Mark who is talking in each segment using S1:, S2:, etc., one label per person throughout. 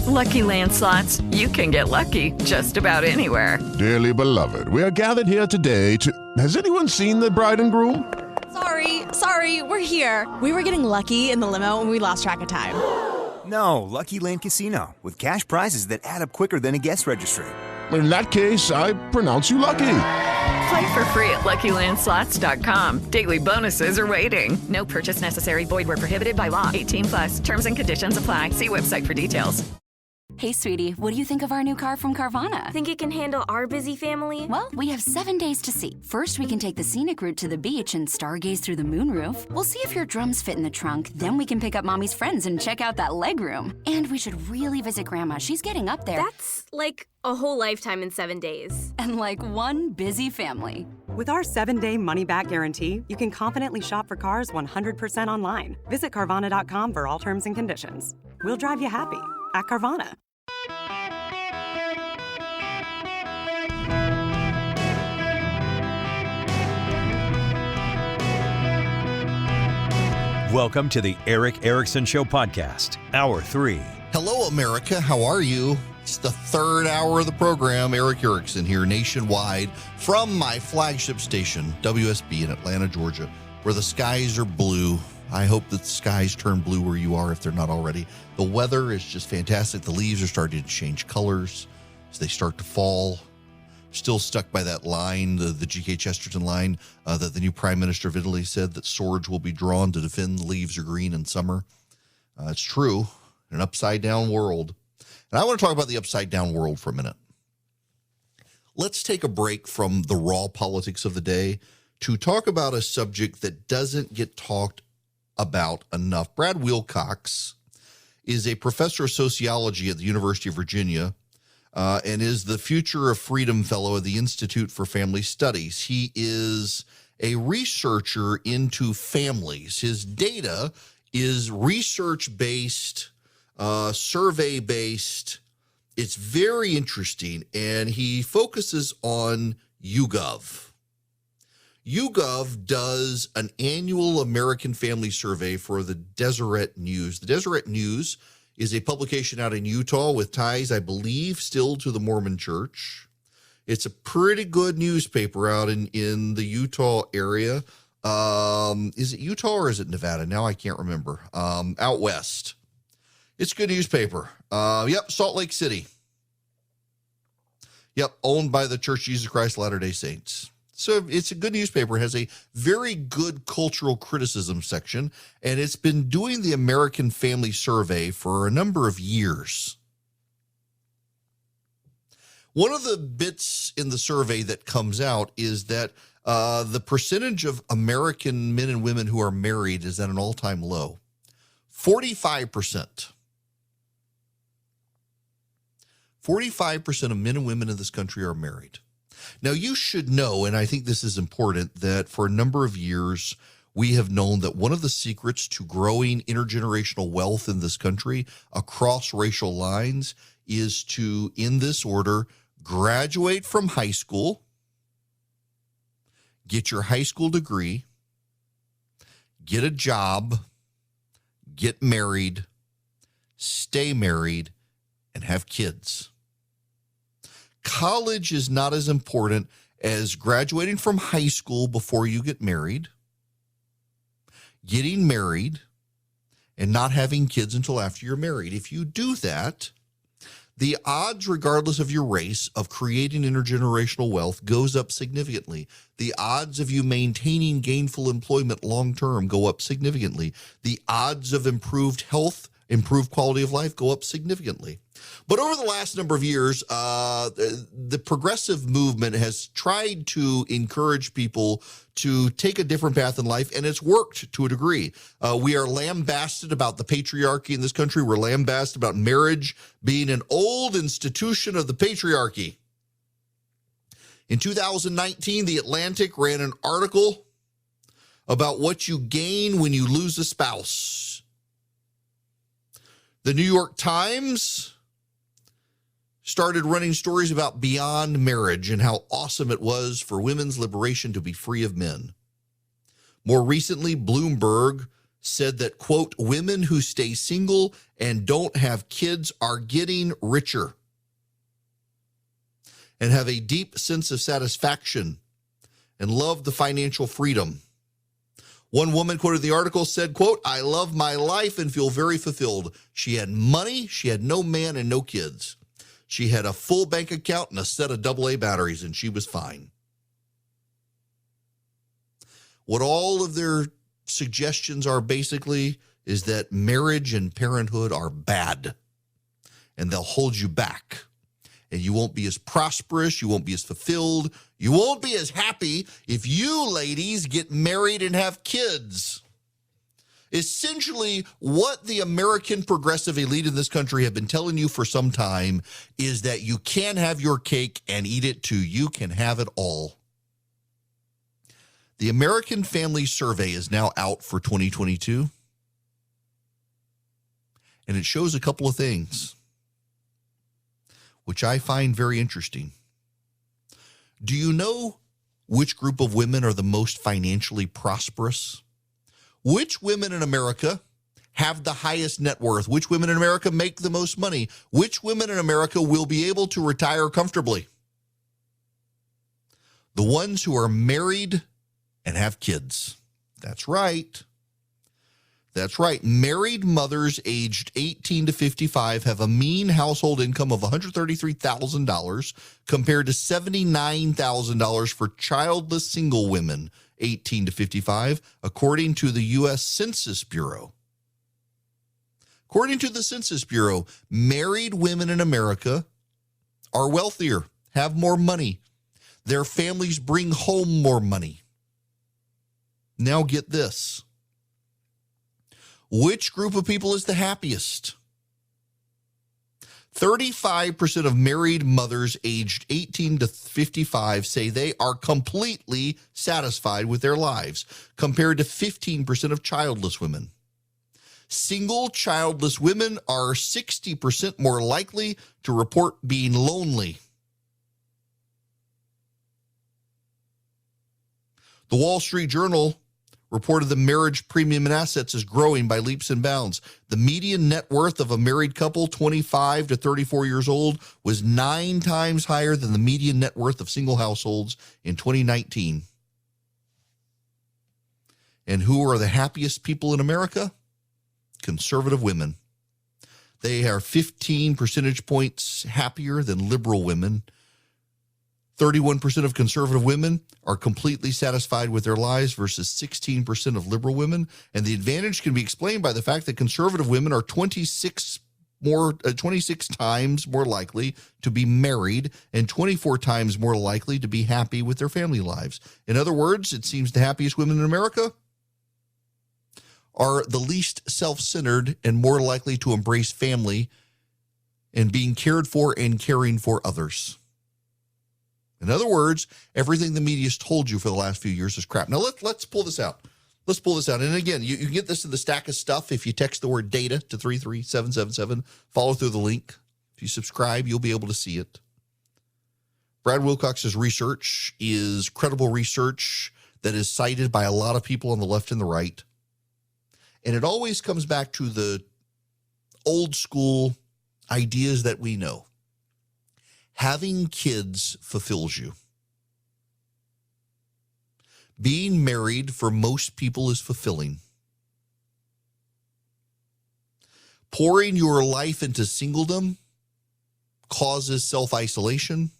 S1: With Lucky Land Slots, you can get lucky just about anywhere.
S2: Dearly beloved, we are gathered here today to... Has anyone seen the bride and groom?
S3: Sorry, we're here. We were getting lucky in the limo and we lost track of time.
S4: No, Lucky Land Casino, with cash prizes that add up quicker than a guest registry.
S2: In that case, I pronounce you lucky.
S1: Play for free at LuckyLandSlots.com. Daily bonuses are waiting. No purchase necessary. Void where prohibited by law. 18+. Terms and conditions apply. See website for details.
S5: Hey, sweetie, what do you think of our new car from Carvana?
S6: Think it can handle our busy family?
S5: Well, we have 7 days to see. First, we can take the scenic route to the beach and stargaze through the moonroof. We'll see if your drums fit in the trunk. Then we can pick up Mommy's friends and check out that legroom. And we should really visit Grandma. She's getting up there.
S6: That's like a whole lifetime in 7 days.
S5: And like one busy family.
S7: With our 7-day money-back guarantee, you can confidently shop for cars 100% online. Visit Carvana.com for all terms and conditions. We'll drive you happy at Carvana.
S8: Welcome to the Eric Erickson Show podcast, Hour 3.
S9: Hello, America. How are you? It's the third hour of the program. Eric Erickson here nationwide from my flagship station, WSB in Atlanta, Georgia, where the skies are blue. I hope that the skies turn blue where you are if they're not already. The weather is just fantastic. The leaves are starting to change colors as they start to fall. Still stuck by that line, the G.K. Chesterton line, that the new Prime Minister of Italy said that swords will be drawn to defend the leaves are green in summer. It's true, in an upside-down world. And I want to talk about the upside-down world for a minute. Let's take a break from the raw politics of the day to talk about a subject that doesn't get talked about enough. Brad Wilcox is a professor of sociology at the University of Virginia, and is the Future of Freedom Fellow at the Institute for Family Studies. He is a researcher into families. His data is research-based, survey-based. It's very interesting, and he focuses on YouGov. YouGov does an annual American Family Survey for the Deseret News. The Deseret News is a publication out in Utah with ties, I believe, still to the Mormon Church. It's a pretty good newspaper out in the Utah area. Is it Utah or is it Nevada? Now I can't remember. Out west. It's a good newspaper. Salt Lake City. Yep, owned by the Church of Jesus Christ of Latter-day Saints. So it's a good newspaper. It has a very good cultural criticism section, and it's been doing the American Family Survey for a number of years. One of the bits in the survey that comes out is that the percentage of American men and women who are married is at an all-time low. 45%. 45% of men and women in this country are married. Now, you should know, and I think this is important, that for a number of years, we have known that one of the secrets to growing intergenerational wealth in this country across racial lines is to, in this order, graduate from high school, get your high school degree, get a job, get married, stay married, and have kids. College is not as important as graduating from high school before you get married, getting married, and not having kids until after you're married. If you do that, the odds, regardless of your race, of creating intergenerational wealth goes up significantly. The odds of you maintaining gainful employment long-term go up significantly. The odds of improved health, improved quality of life go up significantly. But over the last number of years, the progressive movement has tried to encourage people to take a different path in life, and it's worked to a degree. We are lambasted about the patriarchy in this country. We're lambasted about marriage being an old institution of the patriarchy. In 2019, The Atlantic ran an article about what you gain when you lose a spouse. The New York Times started running stories about beyond marriage and how awesome it was for women's liberation to be free of men. More recently, Bloomberg said that, quote, women who stay single and don't have kids are getting richer and have a deep sense of satisfaction and love the financial freedom. One woman quoted in the article said, quote, I love my life and feel very fulfilled. She had money, she had no man and no kids. She had a full bank account and a set of AA batteries, and she was fine. What all of their suggestions are basically is that marriage and parenthood are bad, and they'll hold you back. And you won't be as prosperous, you won't be as fulfilled, you won't be as happy if you ladies get married and have kids. Essentially, what the American progressive elite in this country have been telling you for some time is that you can have your cake and eat it too. You can have it all. The American Family Survey is now out for 2022, and it shows a couple of things, which I find very interesting. Do you know which group of women are the most financially prosperous? Which women in America have the highest net worth? Which women in America make the most money? Which women in America will be able to retire comfortably? The ones who are married and have kids. That's right. That's right. Married mothers aged 18 to 55 have a mean household income of $133,000 compared to $79,000 for childless single women 18 to 55, according to the U.S. Census Bureau. According to the Census Bureau, married women in America are wealthier, have more money. Their families bring home more money. Now get this. Which group of people is the happiest? 35% of married mothers aged 18 to 55 say they are completely satisfied with their lives, compared to 15% of childless women. Single childless women are 60% more likely to report being lonely. The Wall Street Journal reported the marriage premium in assets is growing by leaps and bounds. The median net worth of a married couple 25 to 34 years old was 9 times higher than the median net worth of single households in 2019. And who are the happiest people in America? Conservative women. They are 15 percentage points happier than liberal women. 31% of conservative women are completely satisfied with their lives versus 16% of liberal women. And the advantage can be explained by the fact that conservative women are 26 times more likely to be married and 24 times more likely to be happy with their family lives. In other words, it seems the happiest women in America are the least self-centered and more likely to embrace family and being cared for and caring for others. In other words, everything the media's told you for the last few years is crap. Now, let's pull this out. Let's pull this out. And again, you can get this in the stack of stuff if you text the word data to 33777. Follow through the link. If you subscribe, you'll be able to see it. Brad Wilcox's research is credible research that is cited by a lot of people on the left and the right. And it always comes back to the old school ideas that we know. Having kids fulfills you. Being married for most people is fulfilling. Pouring your life into singledom causes self-isolation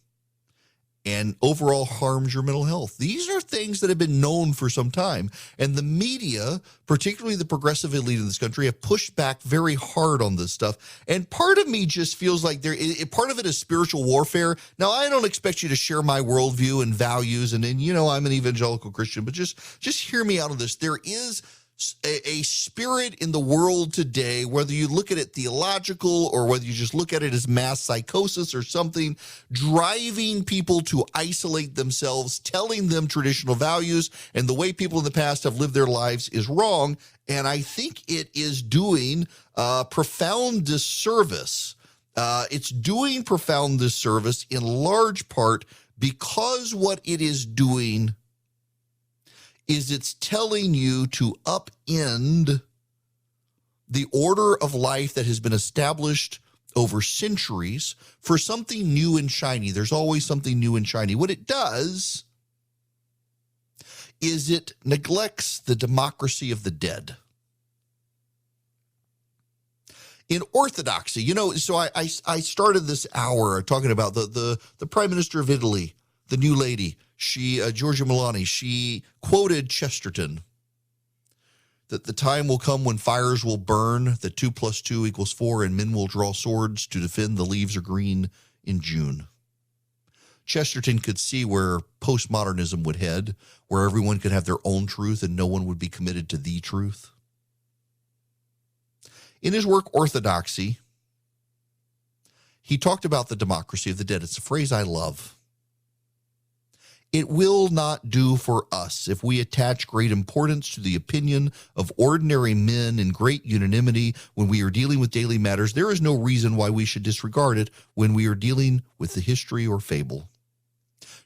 S9: and overall harms your mental health. These are things that have been known for some time. And the media, particularly the progressive elite in this country, have pushed back very hard on this stuff. And part of me just feels like part of it is spiritual warfare. Now, I don't expect you to share my worldview and values. And you know, I'm an evangelical Christian, but just hear me out on this. There is a spirit in the world today, whether you look at it theological or whether you just look at it as mass psychosis or something, driving people to isolate themselves, telling them traditional values and the way people in the past have lived their lives is wrong. And I think it is doing profound disservice. It's doing profound disservice in large part because what it is doing is it's telling you to upend the order of life that has been established over centuries for something new and shiny. There's always something new and shiny. What it does is it neglects the democracy of the dead. In orthodoxy, so I started this hour talking about the Prime Minister of Italy, the new lady, Giorgia Meloni. She quoted Chesterton that the time will come when fires will burn, that 2 + 2 = 4, and men will draw swords to defend the leaves are green in June. Chesterton could see where postmodernism would head, where everyone could have their own truth and no one would be committed to the truth. In his work, Orthodoxy, he talked about the democracy of the dead. It's a phrase I love. It will not do for us if we attach great importance to the opinion of ordinary men in great unanimity when we are dealing with daily matters. There is no reason why we should disregard it when we are dealing with the history or fable.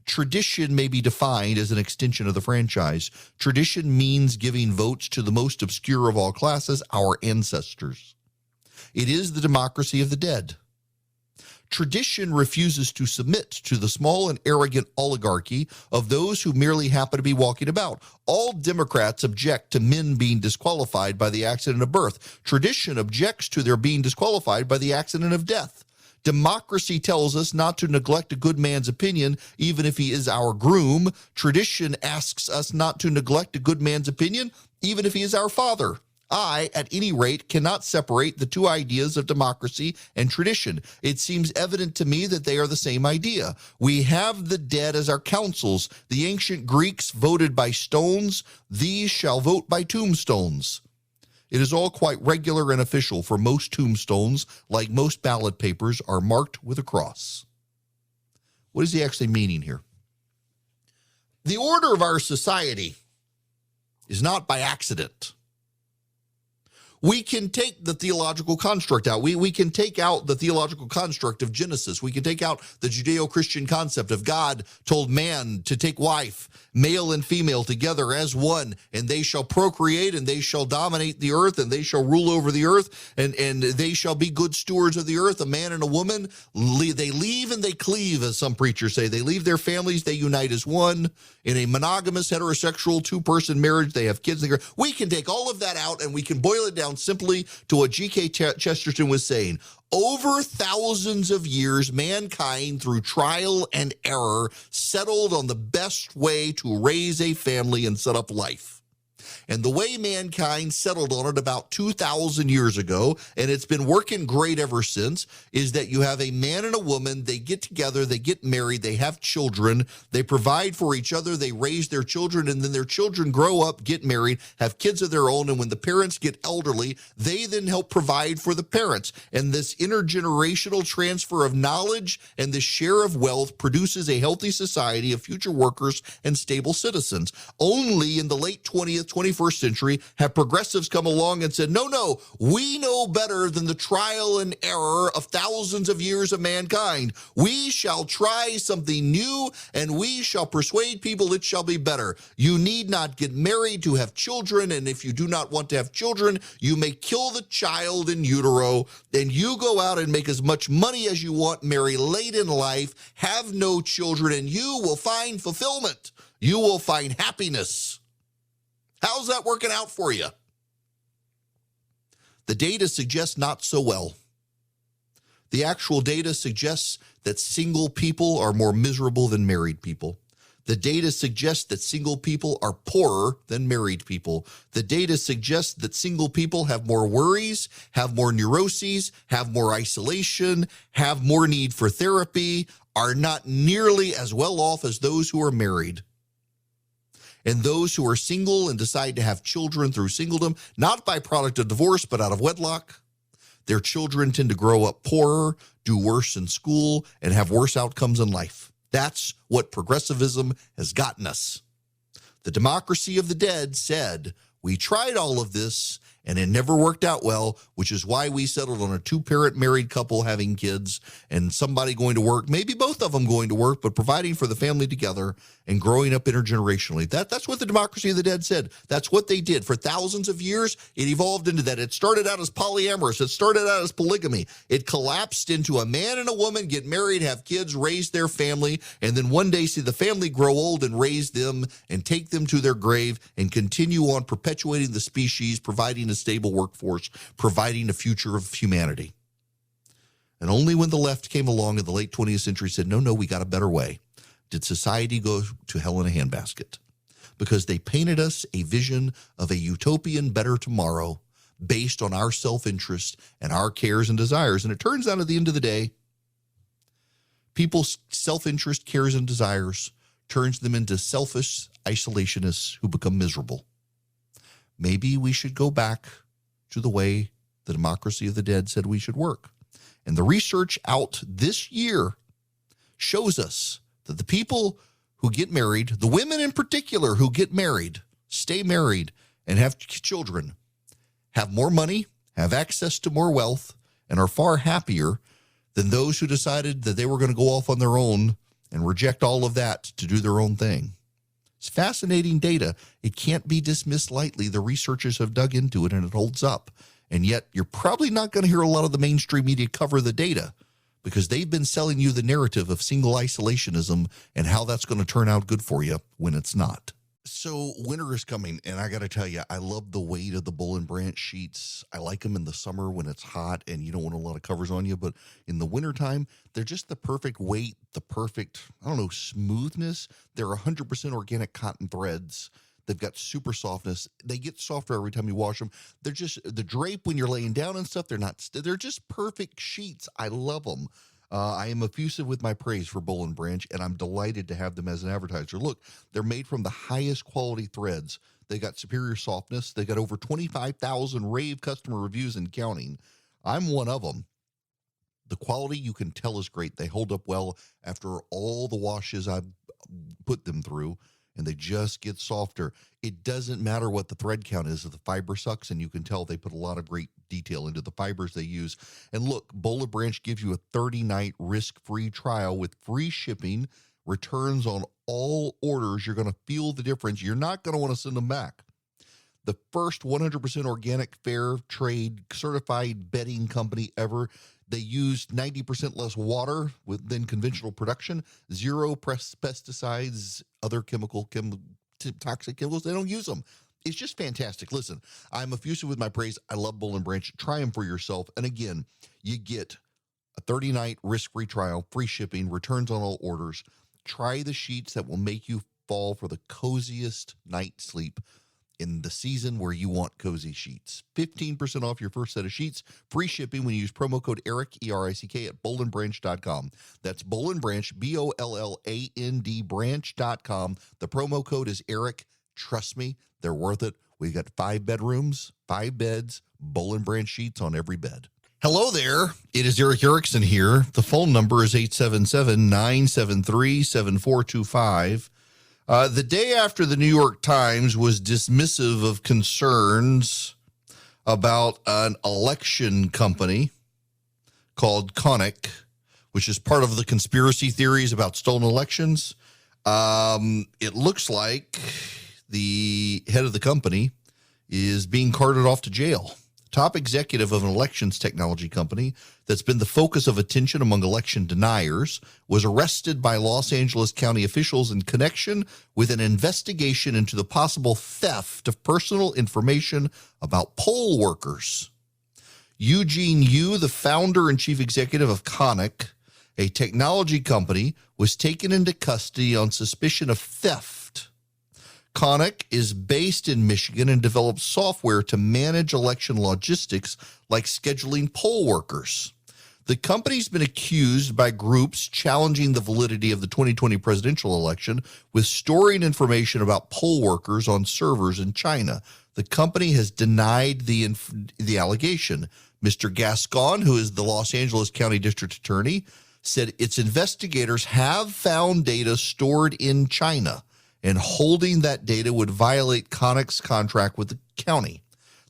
S9: Tradition may be defined as an extension of the franchise. Tradition means giving votes to the most obscure of all classes, our ancestors. It is the democracy of the dead. Tradition refuses to submit to the small and arrogant oligarchy of those who merely happen to be walking about. All Democrats object to men being disqualified by the accident of birth. Tradition objects to their being disqualified by the accident of death. Democracy tells us not to neglect a good man's opinion, even if he is our groom. Tradition asks us not to neglect a good man's opinion, even if he is our father. I, at any rate, cannot separate the two ideas of democracy and tradition. It seems evident to me that they are the same idea. We have the dead as our councils. The ancient Greeks voted by stones. These shall vote by tombstones. It is all quite regular and official, for most tombstones, like most ballot papers, are marked with a cross. What is he actually meaning here? The order of our society is not by accident. We can take the theological construct out. We can take out the theological construct of Genesis. We can take out the Judeo-Christian concept of God told man to take wife, male and female, together as one, and they shall procreate, and they shall dominate the earth, and they shall rule over the earth, and they shall be good stewards of the earth. A man and a woman, they leave and they cleave, as some preachers say. They leave their families, they unite as one. In a monogamous, heterosexual, two-person marriage, they have kids. We can take all of that out, and we can boil it down simply to what G.K. Chesterton was saying. Over thousands of years, mankind, through trial and error, settled on the best way to raise a family and set up life. And the way mankind settled on it about 2,000 years ago, and it's been working great ever since, is that you have a man and a woman, they get together, they get married, they have children, they provide for each other, they raise their children, and then their children grow up, get married, have kids of their own, and when the parents get elderly, they then help provide for the parents. And this intergenerational transfer of knowledge and the share of wealth produces a healthy society of future workers and stable citizens. Only in the late 20th, 21st century have progressives come along and said, no, we know better than the trial and error of thousands of years of mankind. We shall try something new, and we shall persuade people it shall be better. You need not get married to have children, and if you do not want to have children, you may kill the child in utero, and you go out and make as much money as you want, marry late in life, have no children, and you will find fulfillment. You will find happiness. How's that working out for you? The data suggests not so well. The actual data suggests that single people are more miserable than married people. The data suggests that single people are poorer than married people. The data suggests that single people have more worries, have more neuroses, have more isolation, have more need for therapy, are not nearly as well off as those who are married. And those who are single and decide to have children through singledom, not by product of divorce, but out of wedlock, their children tend to grow up poorer, do worse in school, and have worse outcomes in life. That's what progressivism has gotten us. The democracy of the dead said, we tried all of this, And it never worked out well, which is why we settled on a 2-parent married couple having kids and somebody going to work, maybe both of them going to work, but providing for the family together and growing up intergenerationally. That's what the Democracy of the Dead said. That's what they did. For thousands of years, it evolved into that. It started out as polyamorous. It started out as polygamy. It collapsed into a man and a woman get married, have kids, raise their family, and then one day see the family grow old and raise them and take them to their grave and continue on perpetuating the species, providing a stable workforce, providing a future of humanity. And only when the left came along in the late 20th century said, no, we got a better way, did society go to hell in a handbasket. Because they painted us a vision of a utopian better tomorrow based on our self-interest and our cares and desires. And it turns out at the end of the day, people's self-interest, cares, and desires turns them into selfish isolationists who become miserable. Maybe we should go back to the way the Democracy of the Dead said we should work. And the research out this year shows us that the people who get married, the women in particular who get married, stay married, and have children, have more money, have access to more wealth, and are far happier than those who decided that they were going to go off on their own and reject all of that to do their own thing. It's fascinating data. It can't be dismissed lightly. The researchers have dug into it, and it holds up. And yet, you're probably not going to hear a lot of the mainstream media cover the data because they've been selling you the narrative of single isolationism and how that's going to turn out good for you when it's not. So winter is coming, and I got to tell you, I love the weight of the Boll and Branch sheets. I like them in the summer when it's hot and you don't want a lot of covers on you, but in the wintertime, they're just the perfect weight, the perfect, smoothness. They're 100% organic cotton threads. They've got super softness. They get softer every time you wash them. They're just, the drape when you're laying down and stuff, they're just perfect sheets. I love them. I am effusive with my praise for Boll and Branch, and I'm delighted to have them as an advertiser. Look, they're made from the highest quality threads. They got superior softness. They got over 25,000 rave customer reviews and counting. I'm one of them. The quality you can tell is great. They hold up well after all the washes I've put them through, and they just get softer. It doesn't matter what the thread count is if the fiber sucks, and you can tell they put a lot of great detail into the fibers they use. And look, Boll and Branch gives you a 30-night risk-free trial with free shipping, returns on all orders. You're going to feel the difference. You're not going to want to send them back. The first 100% organic, fair trade, certified bedding company ever. They used 90% less water than conventional production, 0 pesticides, other toxic chemicals. They don't use them. It's just fantastic. Listen, I'm effusive with my praise. I love Boll and Branch. Try them for yourself. And again, you get a 30-night risk-free trial, free shipping, returns on all orders. Try the sheets that will make you fall for the coziest night sleep in the season where you want cozy sheets. 15% off your first set of sheets. Free shipping when you use promo code ERIC, E-R-I-C-K, at bollandbranch.com. That's Boll and Branch, B-O-L-L-A-N-D, branch.com. The promo code is ERIC. Trust me, they're worth it. We got 5 bedrooms, 5 beds, Boll and Branch sheets on every bed. Hello there. It is Eric Erickson here. The phone number is 877-973-7425. The day after the New York Times was dismissive of concerns about an election company called Konnech, which is part of the conspiracy theories about stolen elections, it looks like the head of the company is being carted off to jail. Top executive of an elections technology company that's been the focus of attention among election deniers was arrested by Los Angeles County officials in connection with an investigation into the possible theft of personal information about poll workers. Eugene Yu, the founder and chief executive of Konnech, a technology company, was taken into custody on suspicion of theft. Konnech is based in Michigan and develops software to manage election logistics like scheduling poll workers. The company's been accused by groups challenging the validity of the 2020 presidential election with storing information about poll workers on servers in China. The company has denied the allegation. Mr. Gascon, who is the Los Angeles County District Attorney, said its investigators have found data stored in China, and holding that data would violate Konnech's contract with the county.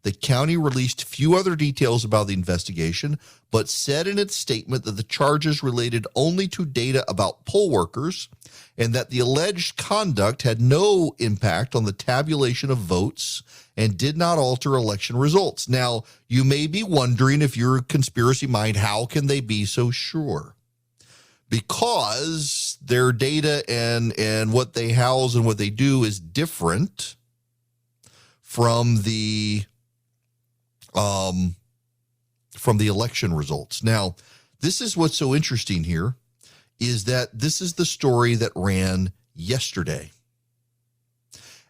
S9: The county released few other details about the investigation, but said in its statement that the charges related only to data about poll workers and that the alleged conduct had no impact on the tabulation of votes and did not alter election results. Now, you may be wondering, if you're a conspiracy mind, how can they be so sure? Because their data and what they house and what they do is different from the election results. Now, this is what's so interesting here, is that this is the story that ran yesterday.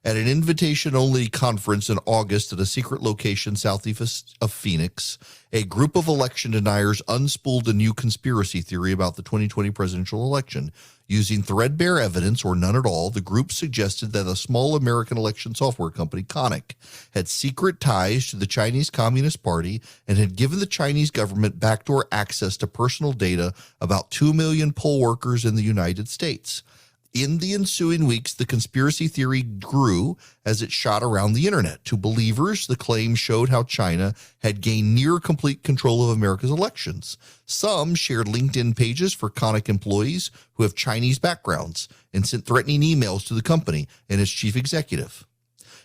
S9: At an invitation-only conference in August at a secret location southeast of Phoenix, a group of election deniers unspooled a new conspiracy theory about the 2020 presidential election. Using threadbare evidence, or none at all, the group suggested that a small American election software company, Konnech, had secret ties to the Chinese Communist Party and had given the Chinese government backdoor access to personal data about 2 million poll workers in the United States. In the ensuing weeks, the conspiracy theory grew as it shot around the internet. To believers, the claim showed how China had gained near complete control of America's elections. Some shared LinkedIn pages for Konnech employees who have Chinese backgrounds and sent threatening emails to the company and its chief executive.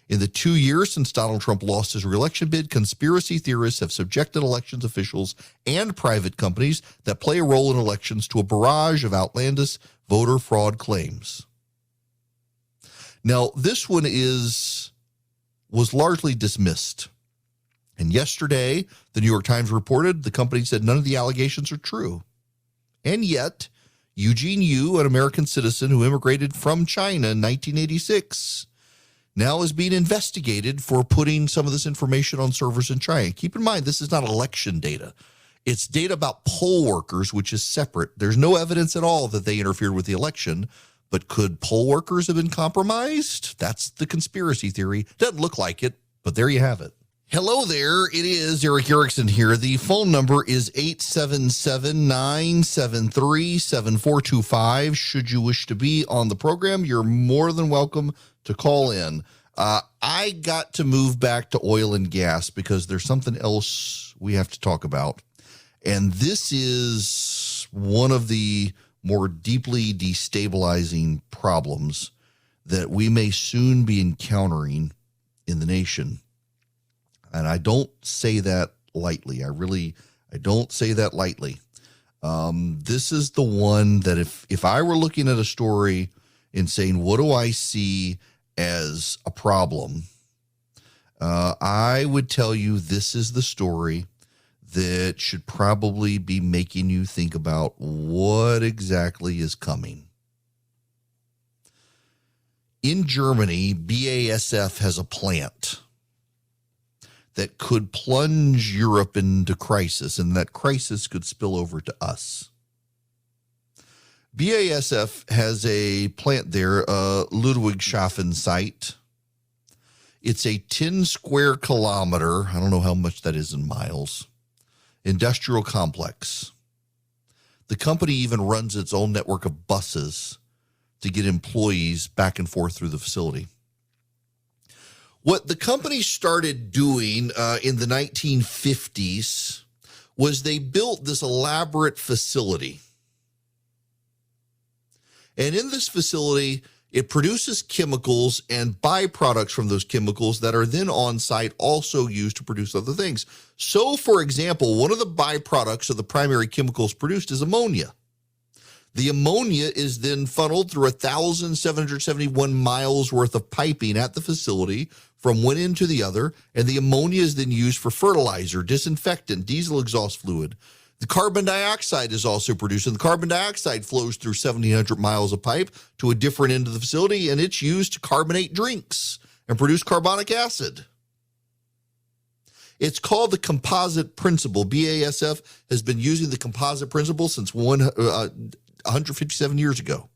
S9: In the 2 years since Donald Trump lost his reelection bid, conspiracy theorists have subjected elections officials and private companies that play a role in elections to a barrage of outlandish voter fraud claims. Now, this one was largely dismissed. And yesterday, the New York Times reported the company said none of the allegations are true. And yet, Eugene Yu, an American citizen who immigrated from China in 1986, now is being investigated for putting some of this information on servers in China. Keep in mind, this is not election data. It's data about poll workers, which is separate. There's no evidence at all that they interfered with the election, but could poll workers have been compromised? That's the conspiracy theory. Doesn't look like it, but there you have it. Hello there, it is Eric Erickson here. The phone number is 877-973-7425. Should you wish to be on the program, you're more than welcome to call in. I got to move back to oil and gas because there's something else we have to talk about. And this is one of the more deeply destabilizing problems that we may soon be encountering in the nation. And I don't say that lightly. I don't say that lightly. This is the one that if I were looking at a story and saying, what do I see as a problem? I would tell you this is the story that should probably be making you think about what exactly is coming. In Germany, BASF has a plant that could plunge Europe into crisis, and that crisis could spill over to us. BASF has a plant there, Ludwigshafen site. It's a 10 square kilometer, I don't know how much that is in miles, industrial complex. The company even runs its own network of buses to get employees back and forth through the facility. What the company started doing in the 1950s was they built this elaborate facility. And in this facility, it produces chemicals and byproducts from those chemicals that are then on site also used to produce other things. So, for example, one of the byproducts of the primary chemicals produced is ammonia. The ammonia is then funneled through 1,771 miles worth of piping at the facility from one end to the other, and the ammonia is then used for fertilizer, disinfectant, diesel exhaust fluid. The carbon dioxide is also produced, and the carbon dioxide flows through 1,700 miles of pipe to a different end of the facility, and it's used to carbonate drinks and produce carbonic acid. It's called the composite principle. BASF has been using the composite principle since 157 years ago.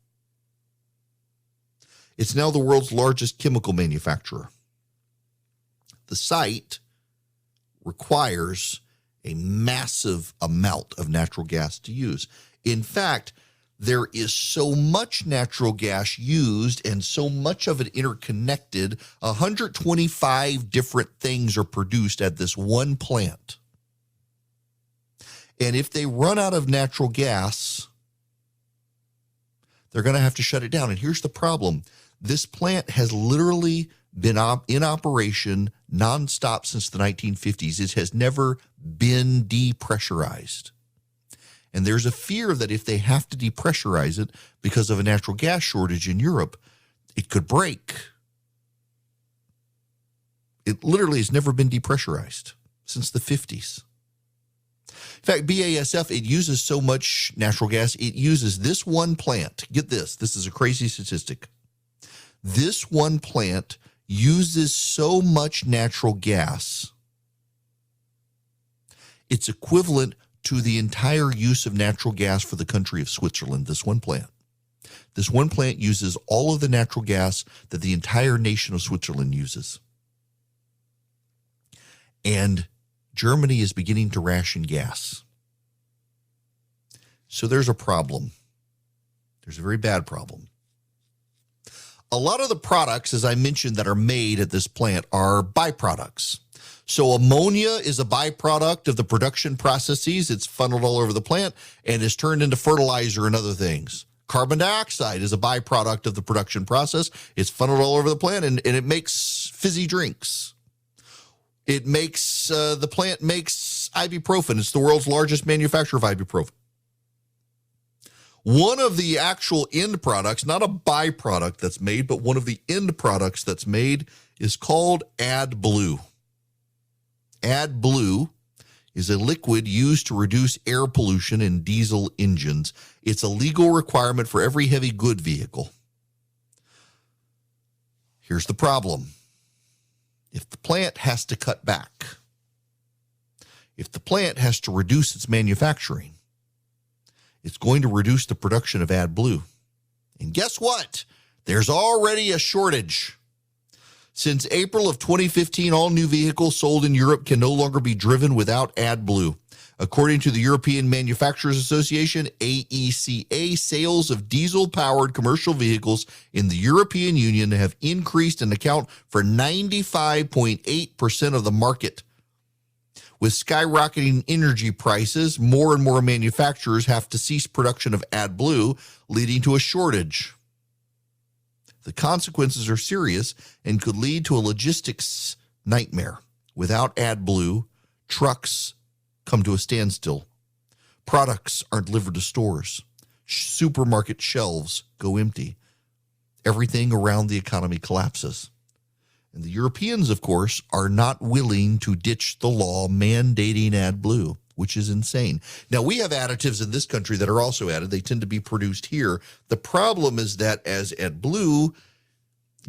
S9: It's now the world's largest chemical manufacturer. The site requires a massive amount of natural gas to use. In fact, there is so much natural gas used and so much of it interconnected. 125 different things are produced at this one plant. And if they run out of natural gas, they're going to have to shut it down. And here's the problem. This plant has literally been in operation nonstop since the 1950s. It has never been depressurized. And there's a fear that if they have to depressurize it because of a natural gas shortage in Europe, it could break. It literally has never been depressurized since the 50s. In fact, BASF, it uses so much natural gas, it uses this one plant. Get this. This is a crazy statistic. This one plant uses so much natural gas, it's equivalent to the entire use of natural gas for the country of Switzerland, this one plant. This one plant uses all of the natural gas that the entire nation of Switzerland uses. And Germany is beginning to ration gas. So there's a problem. There's a very bad problem. A lot of the products, as I mentioned, that are made at this plant are byproducts. So ammonia is a byproduct of the production processes. It's funneled all over the plant and is turned into fertilizer and other things. Carbon dioxide is a byproduct of the production process. It's funneled all over the plant and it makes fizzy drinks. It makes, the plant makes ibuprofen. It's the world's largest manufacturer of ibuprofen. One of the actual end products, not a byproduct that's made, but one of the end products that's made is called AdBlue. AdBlue is a liquid used to reduce air pollution in diesel engines. It's a legal requirement for every heavy good vehicle. Here's the problem. If the plant has to cut back, if the plant has to reduce its manufacturing, it's going to reduce the production of AdBlue. And guess what? There's already a shortage. Since April of 2015, all new vehicles sold in Europe can no longer be driven without AdBlue. According to the European Manufacturers Association, AECA, sales of diesel-powered commercial vehicles in the European Union have increased and account for 95.8% of the market. With skyrocketing energy prices, more and more manufacturers have to cease production of AdBlue, leading to a shortage. The consequences are serious and could lead to a logistics nightmare. Without AdBlue, trucks come to a standstill. Products aren't delivered to stores. Supermarket shelves go empty. Everything around the economy collapses. And the Europeans, of course, are not willing to ditch the law mandating AdBlue, which is insane. Now, we have additives in this country that are also added. They tend to be produced here. The problem is that as AdBlue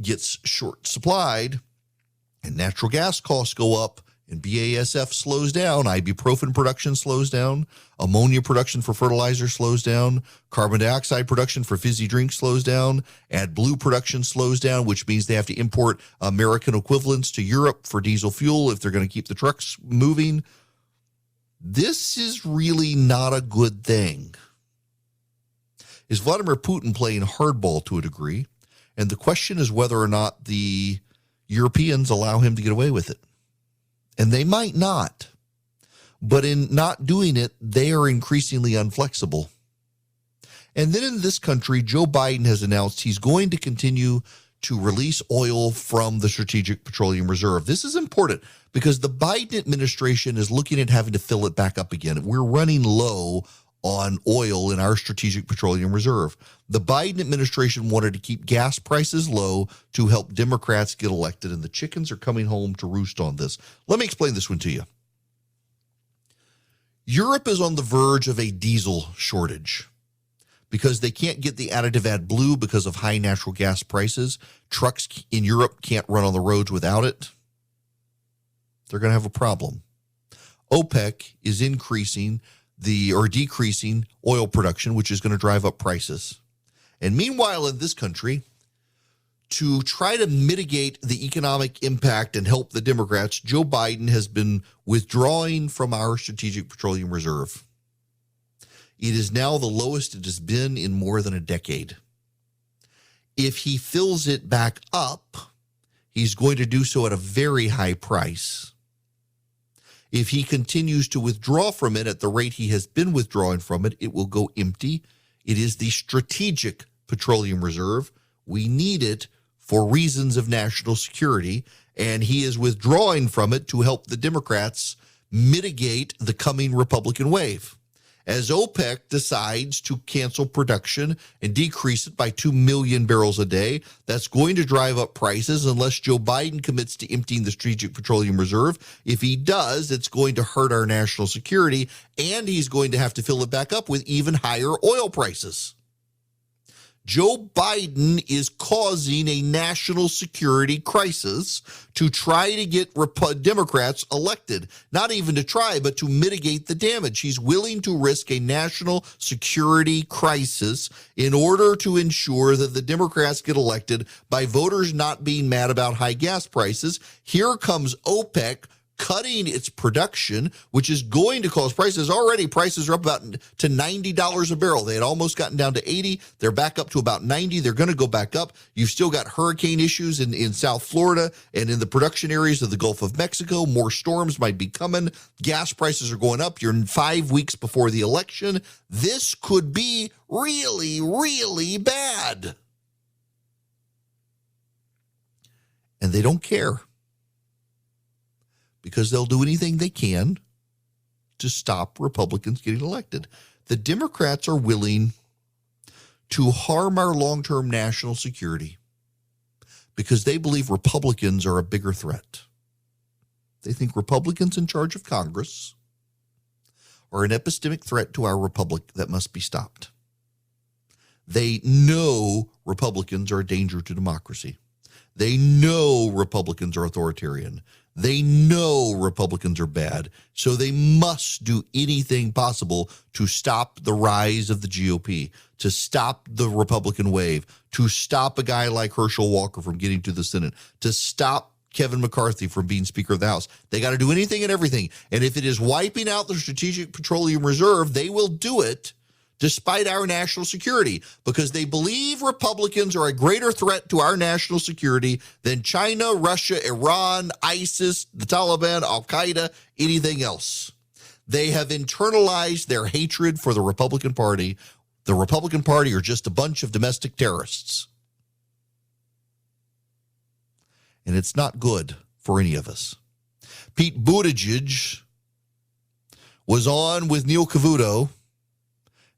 S9: gets short supplied and natural gas costs go up and BASF slows down, ibuprofen production slows down, ammonia production for fertilizer slows down, carbon dioxide production for fizzy drinks slows down, AdBlue production slows down, which means they have to import American equivalents to Europe for diesel fuel if they're going to keep the trucks moving. This is really not a good thing. Is Vladimir Putin playing hardball to a degree? And the question is whether or not the Europeans allow him to get away with it. And they might not. But in not doing it, they are increasingly unflexible. And then in this country, Joe Biden has announced he's going to continue to release oil from the Strategic Petroleum Reserve. This is important because the Biden administration is looking at having to fill it back up again. We're running low on oil in our Strategic Petroleum Reserve. The Biden administration wanted to keep gas prices low to help Democrats get elected, and the chickens are coming home to roost on this. Let me explain this one to you. Europe is on the verge of a diesel shortage because they can't get the additive AdBlue because of high natural gas prices. Trucks in Europe can't run on the roads without it. They're going to have a problem. OPEC is decreasing oil production, which is going to drive up prices. And meanwhile, in this country, to try to mitigate the economic impact and help the Democrats, Joe Biden has been withdrawing from our Strategic Petroleum Reserve. It is now the lowest it has been in more than a decade. If he fills it back up, he's going to do so at a very high price. If he continues to withdraw from it at the rate he has been withdrawing from it, it will go empty. It is the strategic petroleum reserve. We need it for reasons of national security, and he is withdrawing from it to help the Democrats mitigate the coming Republican wave. As OPEC decides to cancel production and decrease it by 2 million barrels a day, that's going to drive up prices unless Joe Biden commits to emptying the strategic petroleum reserve. If he does, it's going to hurt our national security, and he's going to have to fill it back up with even higher oil prices. Joe Biden is causing a national security crisis to try to get Democrats elected. Not even to try, but to mitigate the damage. He's willing to risk a national security crisis in order to ensure that the Democrats get elected by voters not being mad about high gas prices. Here comes OPEC cutting its production, which is going to cause prices. Already prices are up about to $90 a barrel. They had almost gotten down to 80. They're back up to about 90. They're going to go back up. You've still got hurricane issues in South Florida and in the production areas of the Gulf of Mexico. More storms might be coming. Gas prices are going up. You're 5 weeks before the election. This could be really, really bad. And they don't care, because they'll do anything they can to stop Republicans getting elected. The Democrats are willing to harm our long-term national security because they believe Republicans are a bigger threat. They think Republicans in charge of Congress are an epistemic threat to our republic that must be stopped. They know Republicans are a danger to democracy. They know Republicans are authoritarian. They know Republicans are bad, so they must do anything possible to stop the rise of the GOP, to stop the Republican wave, to stop a guy like Herschel Walker from getting to the Senate, to stop Kevin McCarthy from being Speaker of the House. They got to do anything and everything. And if it is wiping out the Strategic Petroleum Reserve, they will do it despite our national security, because they believe Republicans are a greater threat to our national security than China, Russia, Iran, ISIS, the Taliban, Al-Qaeda, anything else. They have internalized their hatred for the Republican Party. The Republican Party are just a bunch of domestic terrorists. And it's not good for any of us. Pete Buttigieg was on with Neil Cavuto.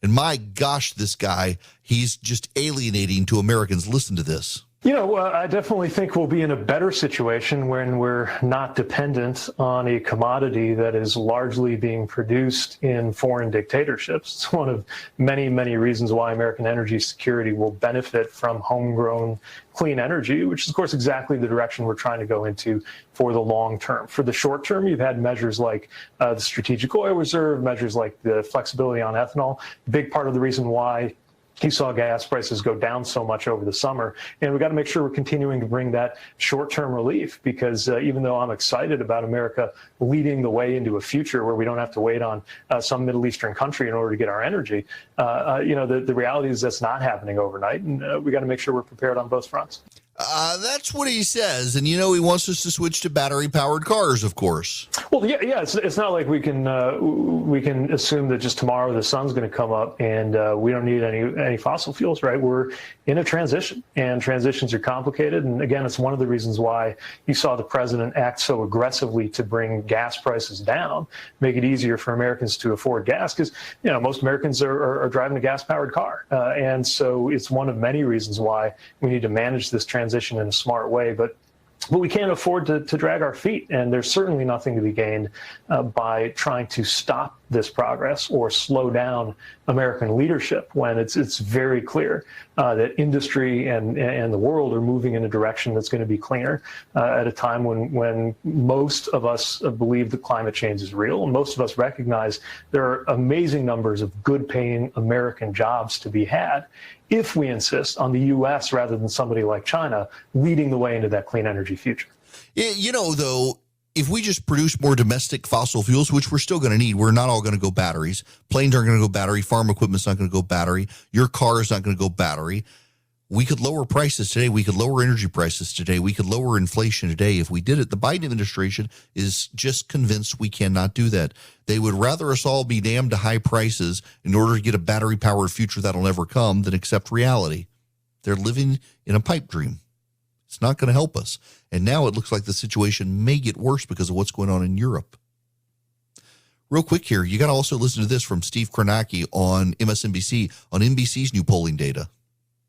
S9: And my gosh, this guy, he's just alienating to Americans. Listen to this.
S10: You know, I definitely think we'll be in a better situation when we're not dependent on a commodity that is largely being produced in foreign dictatorships. It's one of many, many reasons why American energy security will benefit from homegrown clean energy, which is, of course, exactly the direction we're trying to go into for the long term. For the short term, you've had measures like the Strategic Oil Reserve, measures like the flexibility on ethanol. A big part of the reason why you saw gas prices go down so much over the summer. And we've got to make sure we're continuing to bring that short-term relief, because even though I'm excited about America leading the way into a future where we don't have to wait on some Middle Eastern country in order to get our energy, the reality is that's not happening overnight. And we got to make sure we're prepared on both fronts.
S9: That's what he says. And, he wants us to switch to battery-powered cars, of course.
S10: Well, yeah. It's not like we can assume that just tomorrow the sun's going to come up and we don't need any fossil fuels, right? We're in a transition, and transitions are complicated. And, again, it's one of the reasons why you saw the president act so aggressively to bring gas prices down, make it easier for Americans to afford gas, because, most Americans are driving a gas-powered car. And so it's one of many reasons why we need to manage this transition in a smart way, but we can't afford to drag our feet, and there's certainly nothing to be gained by trying to stop this progress or slow down American leadership when it's very clear that industry and the world are moving in a direction that's going to be cleaner at a time when most of us believe that climate change is real, and most of us recognize there are amazing numbers of good-paying American jobs to be had if we insist on the U.S. rather than somebody like China leading the way into that clean energy future.
S9: Though, if we just produce more domestic fossil fuels, which we're still going to need, we're not all going to go batteries. Planes aren't going to go battery. Farm equipment's not going to go battery. Your car is not going to go battery. We could lower prices today. We could lower energy prices today. We could lower inflation today if we did it. The Biden administration is just convinced we cannot do that. They would rather us all be damned to high prices in order to get a battery-powered future that'll never come than accept reality. They're living in a pipe dream. It's not going to help us. And now it looks like the situation may get worse because of what's going on in Europe. Real quick here, you got to also listen to this from Steve Kornacki on MSNBC on NBC's new polling data.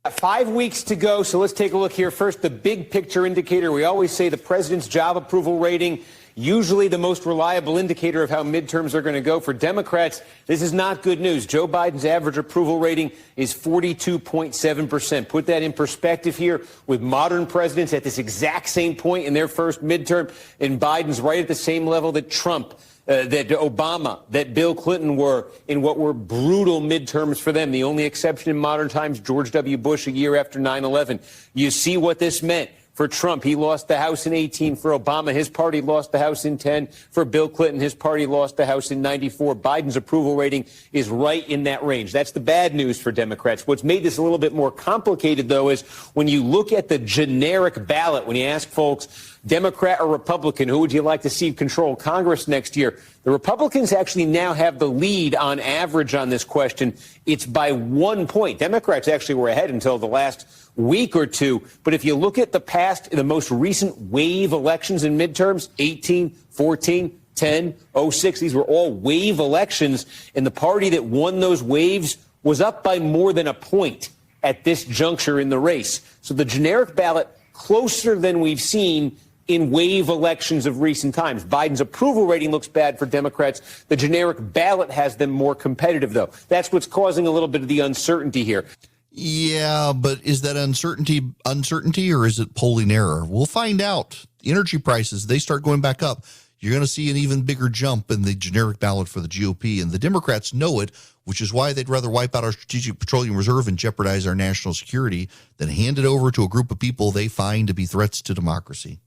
S11: 5 weeks to go, so let's take a look here. First, the big picture indicator. We always say the president's job approval rating, usually the most reliable indicator of how midterms are going to go. For Democrats, this is not good news. Joe Biden's average approval rating is 42.7%. Put that in perspective here with modern presidents at this exact same point in their first midterm, and Biden's right at the same level that Trump, that Obama, that Bill Clinton were in what were brutal midterms for them. The only exception in modern times, George W. Bush a year after 9/11. You see what this meant. For Trump, he lost the House in 18. For Obama, his party lost the House in 10. For Bill Clinton, his party lost the House in 94. Biden's approval rating is right in that range. That's the bad news for Democrats. What's made this a little bit more complicated, though, is when you look at the generic ballot, when you ask folks, Democrat or Republican, who would you like to see control Congress next year? The Republicans actually now have the lead on average on this question. It's by 1 point. Democrats actually were ahead until the last week or two. But if you look at the most recent wave elections and midterms, 18, 14, 10, 06, these were all wave elections. And the party that won those waves was up by more than a point at this juncture in the race. So the generic ballot closer than we've seen in wave elections of recent times. Biden's approval rating looks bad for Democrats. The generic ballot has them more competitive, though. That's what's causing a little bit of the uncertainty here.
S9: Yeah, but is that uncertainty or is it polling error? We'll find out. Energy prices, they start going back up. You're going to see an even bigger jump in the generic ballot for the GOP, and the Democrats know it, which is why they'd rather wipe out our strategic petroleum reserve and jeopardize our national security than hand it over to a group of people they find to be threats to democracy.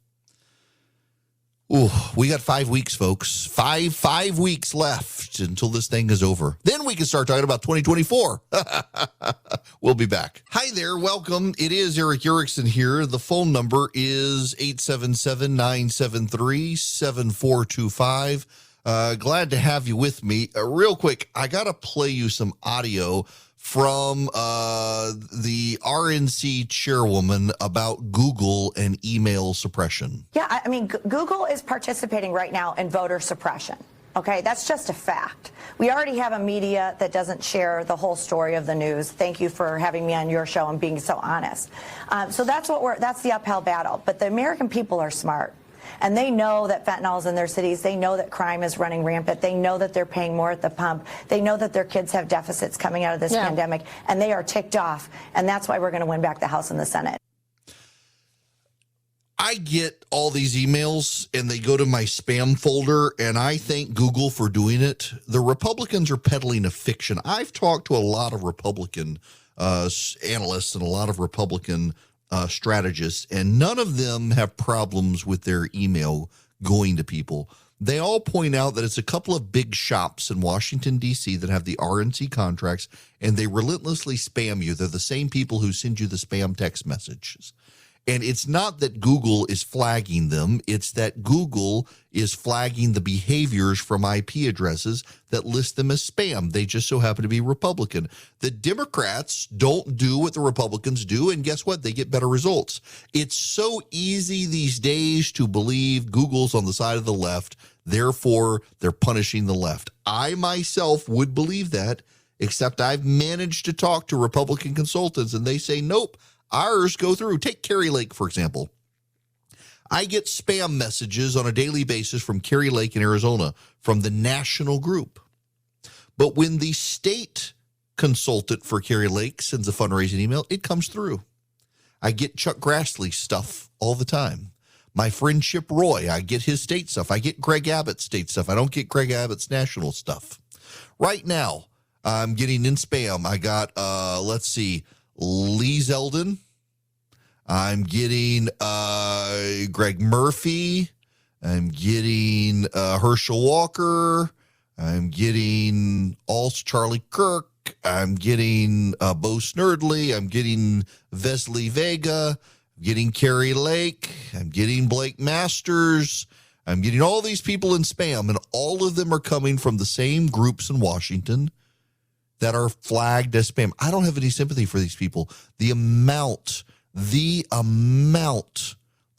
S9: Ooh, we got 5 weeks, folks. Five weeks left until this thing is over. Then we can start talking about 2024. We'll be back. Hi there. Welcome. It is Eric Erickson here. The phone number is 877-973-7425. Glad to have you with me. Real quick, I got to play you some audio from the RNC chairwoman about Google and email suppression.
S12: Yeah, I mean, Google is participating right now in voter suppression. Okay, that's just a fact. We already have a media that doesn't share the whole story of the news. Thank you for having me on your show and being so honest. So that's the uphill battle. But the American people are smart. And they know that fentanyl is in their cities. They know that crime is running rampant. They know that they're paying more at the pump. They know that their kids have deficits coming out of this pandemic, and they are ticked off. And that's why we're going to win back the House and the Senate.
S9: I get all these emails, and they go to my spam folder, and I thank Google for doing it. The Republicans are peddling a fiction. I've talked to a lot of Republican analysts and a lot of Republican strategists, and none of them have problems with their email going to people. They all point out that it's a couple of big shops in Washington, D.C. that have the RNC contracts, and they relentlessly spam you. They're the same people who send you the spam text messages. And it's not that Google is flagging them. It's that Google is flagging the behaviors from IP addresses that list them as spam. They just so happen to be Republican. The Democrats don't do what the Republicans do, and guess what? They get better results. It's so easy these days to believe Google's on the side of the left, therefore they're punishing the left. I myself would believe that, except I've managed to talk to Republican consultants, and they say, nope, ours go through. Take Carrie Lake, for example. I get spam messages on a daily basis from Carrie Lake in Arizona from the national group. But when the state consultant for Carrie Lake sends a fundraising email, it comes through. I get Chuck Grassley stuff all the time. My friend Chip Roy, I get his state stuff. I get Greg Abbott's state stuff. I don't get Greg Abbott's national stuff. Right now, I'm getting in spam. I got, Lee Zeldin. I'm getting Greg Murphy. I'm getting Herschel Walker. I'm getting also Charlie Kirk. I'm getting Bo Snerdley. I'm getting Vesely Vega. I'm getting Carrie Lake. I'm getting Blake Masters. I'm getting all these people in spam, and all of them are coming from the same groups in Washington that are flagged as spam. I don't have any sympathy for these people. The amount of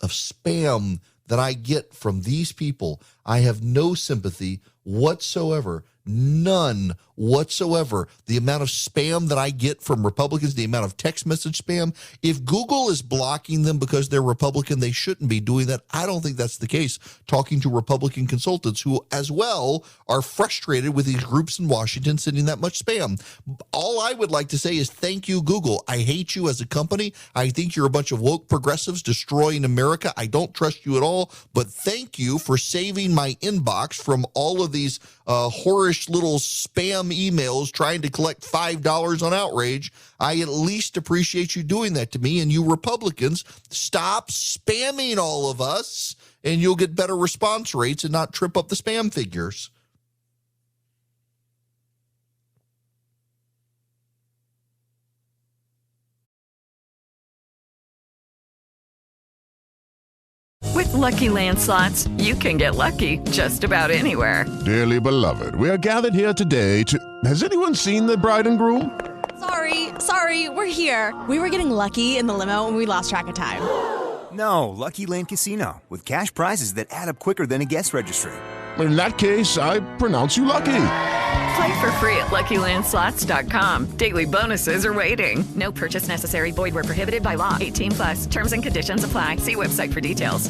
S9: spam that I get from these people, I have no sympathy whatsoever. None whatsoever. The amount of spam that I get from Republicans, the amount of text message spam, if Google is blocking them because they're Republican, they shouldn't be doing that. I don't think that's the case. Talking to Republican consultants who as well are frustrated with these groups in Washington sending that much spam. All I would like to say is thank you, Google. I hate you as a company. I think you're a bunch of woke progressives destroying America. I don't trust you at all, but thank you for saving my inbox from all of these whorish little spam emails trying to collect $5 on outrage. I at least appreciate you doing that to me. And you Republicans, stop spamming all of us, and you'll get better response rates and not trip up the spam figures.
S1: With Lucky Land Slots, you can get lucky just about anywhere.
S2: Dearly beloved, we are gathered here today to... Has anyone seen the bride and groom?
S3: Sorry, we're here. We were getting lucky in the limo and we lost track of time.
S4: No, Lucky Land Casino, with cash prizes that add up quicker than a guest registry.
S2: In that case, I pronounce you lucky.
S1: Play for free at LuckyLandSlots.com. Daily bonuses are waiting. No purchase necessary. Void where prohibited by law. 18+. Terms and conditions apply. See website for details.